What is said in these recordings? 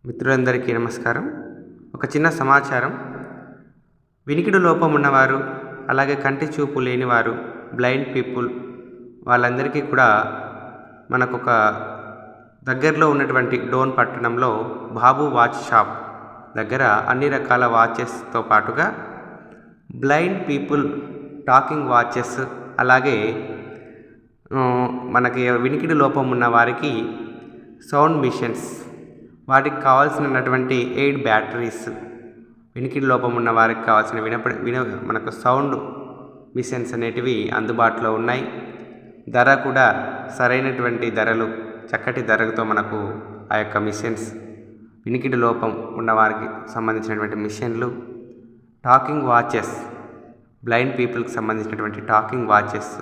మిత్రులందరికీ నమస్కారం. ఒక చిన్న సమాచారం. వినికిడి లోపం ఉన్నవారు, అలాగే కంటి చూపు లేనివారు, బ్లైండ్ పీపుల్ వాళ్ళందరికీ కూడా మనకొక దగ్గరలో ఉన్నటువంటి డోన్ పట్టణంలో బాబు వాచ్ షాప్ దగ్గర అన్ని రకాల వాచెస్తో పాటుగా బ్లైండ్ పీపుల్ టాకింగ్ వాచెస్, అలాగే మనకి వినికిడి లోపం ఉన్న వారికి సౌండ్ మిషన్స్, వాటికి కావాల్సినటువంటి ఎయిడ్ బ్యాటరీస్, వినికిడి లోపం ఉన్న వారికి కావాల్సిన మనకు సౌండ్ మిషన్స్ అనేటివి అందుబాటులో ఉన్నాయి. ధర కూడా సరైనటువంటి ధరలు, చక్కటి ధరలతో మనకు ఆ యొక్క మిషన్స్, వినికిడి లోపం ఉన్నవారికి సంబంధించినటువంటి మిషన్లు, టాకింగ్ వాచెస్, బ్లైండ్ పీపుల్కి సంబంధించినటువంటి టాకింగ్ వాచెస్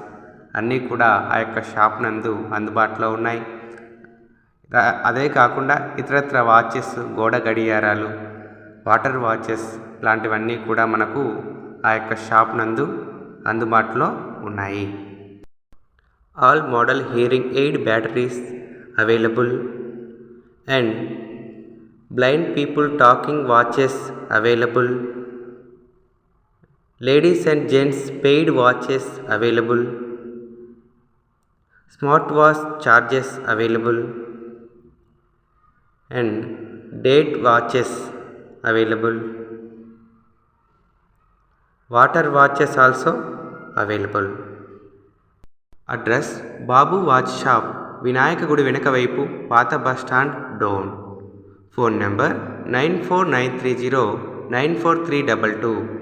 అన్నీ కూడా ఆ యొక్క షాప్ నందు అందుబాటులో ఉన్నాయి. అదే కాకుండా ఇతరత్ర వాచెస్, గోడ గడియారాలు, వాటర్ వాచెస్ లాంటివన్నీ కూడా మనకు ఆ యొక్క షాప్ నందు అందుబాటులో ఉన్నాయి. All model hearing aid batteries available and blind people talking watches available. Ladies and gents paid watches available. Smart watch charges available and date watches available. Water watches also available. Address: Babu Watch Shop, Vinayaka Gudi Venaka Vaipu, Pata Bus Stand, Doan. Phone number 94930 94322.